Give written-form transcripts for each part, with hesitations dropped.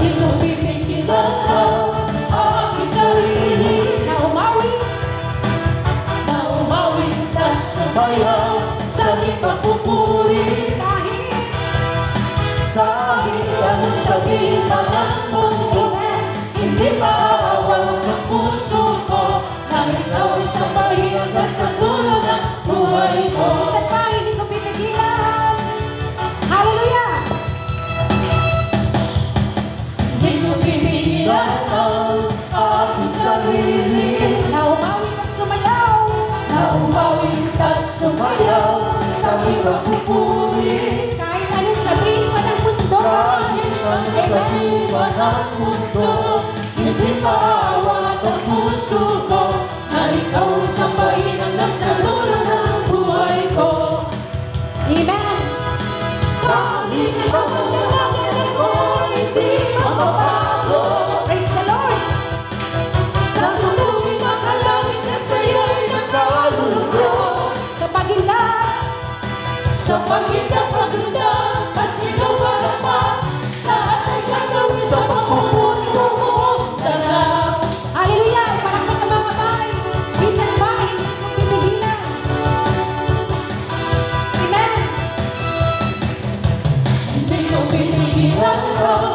Di ko pipigilan ang aking sarili na umawi at sumayaw sa ipagpupuri. Kahit anong sabihin pa ng mundo, hindi maaawaw ng puso ko na ikaw ay sambahin hanggang sa dulo ng buhay ko. Minsan pa, hindi ko pipigilan. Hallelujah! Hindi ko pipigilan ang aking sarili Na umawit at sumayaw sa ipagpupuri. kahit anong sabihin pa ng mundo. Kahit anong sabihin pa ng mundo, hindi maawa ang puso ko na ikaw ang sambahin hanggang sa dulo ng buhay ko. Amen! Kahit ang dalangin ako hindi mababago, Praise the Lord! sa tutuwing makalangit na sa'yo'y nakalulugod. Sa Sa paginda, pagitan pagduda, pagsigaw palakpak, lahat ay gagawin sa pagpupuri mo buong dala. hallelujah! Palakpak ang mga kamay. Minsan pa, hindi ko pipigilan. Amen! Hindi ko pinigilan ang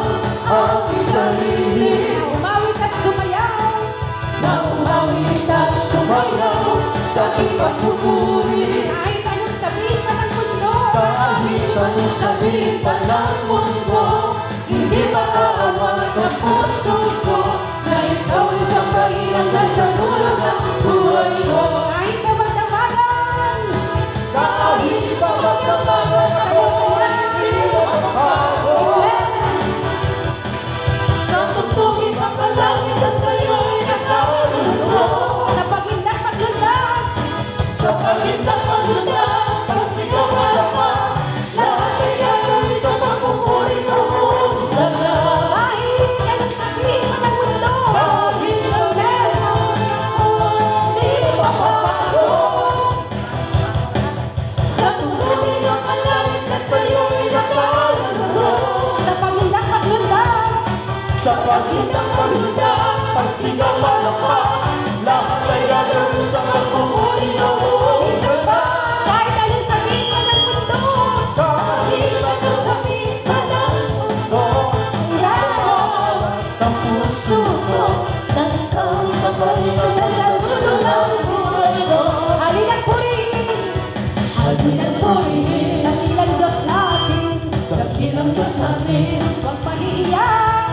aking sarili Na umawit at sumayaw sa ipagpupuri. kahit anong sabihin pa ng mundo. Kahit anong sabihin pa ng mundo, hindi maaawat ang puso ko na ikaw ay sambahin hanggang sa dulo ng buhay ko. Kahit kabag-dabagan, Kahit sa magdamagan ako ay hindi mababago. Sa tutuwing makalangit na sa'yo'y nakalulugod. sa paginda't paglundag, Sa pagitan pagduda, pagsigaw palakpak, lahat ay gagawin sa pagpupuri mo buong dala. kahit anong sabihin pa ng mundo. Kahit sa hindi mababago. Sa tutuwing makalangit na sa'yo'y nakalulugod. Sa paginda't paglundag, Sa pagitan pagduda, pagsigaw palakpak, lahat ay gagawin sa pagpupuri mo buong dala. kahit anong sabihin pa ng mundo. Kahit anong sabihin pa ng mundo, ang puso ko na ikaw sa pagitan sa dulo ng buhay ko. Halilang purihin, Halilang purihin, dakilang Diyos natin. dakilang Diyos natin, Huwag mahihiyak,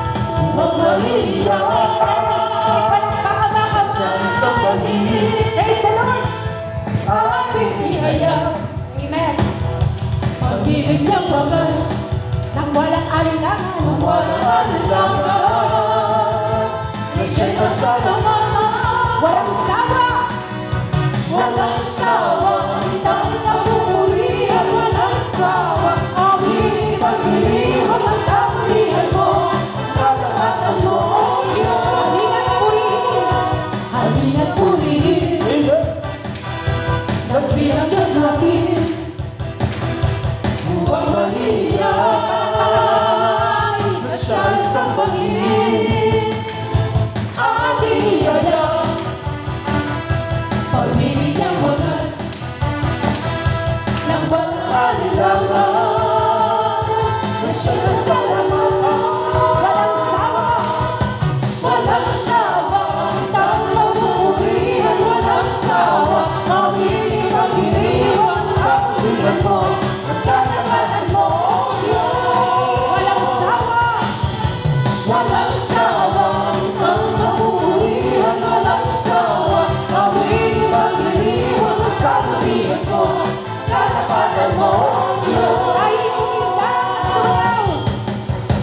magmaliyak palakpak ang mga sa kamay. isang balik. Praise the Lord! Ating ihayag, Amen! pag-ibig niyang wagas, Nang walang alinlangan, walang alinlangan, na siya'y kasama, walang sawa, walang sawa, itang napupurihan, walang sawa, aming pag-iriwan ang kapulihan mo, kalakasan mo, O Diyos. halilang purihin, Halina't purihin, nagbilang Diyos natin, huwag maliyay, na siya'y sambahin. Ating ihayag, pag-ibig niyang wagas, ng walang alinlangan, na siya'y kasalamatan. walang sawa, Walang sawa, itang mapupurihan, walang sawa, aming pag-iriwan, kapulihan mo, at kalakasan mo, O Diyos. walang sawa, Walang sawa, itang mapupurihan, walang sawa, aming pag-iriwan, at kapulihan mo, kalakasan mo, O Diyos. kahit uminda at sumayaw.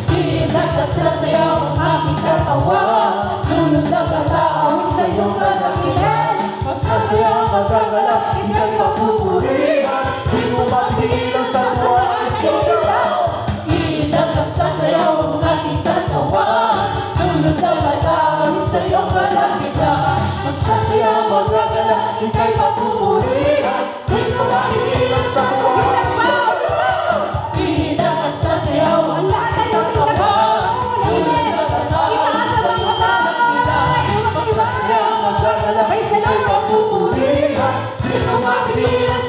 Pinagkasasayaw ang aking katawan, lunod na galaawin sa iyong kadakilan. Magsasayaw, magagalak, ika'y papupurihan, di mo mapigilan sa buwan ay sigaw. Pinagkasasayaw ang aking katawan, lunod na galaawin sa iyong kadakilan. Magsasayaw, magagalak, ika'y papupurihan, di mo mapigilan sa buwan ay sigaw. Pinagkasasayaw ang aking katawan, ika'y papupurihan. Di ko mapigilan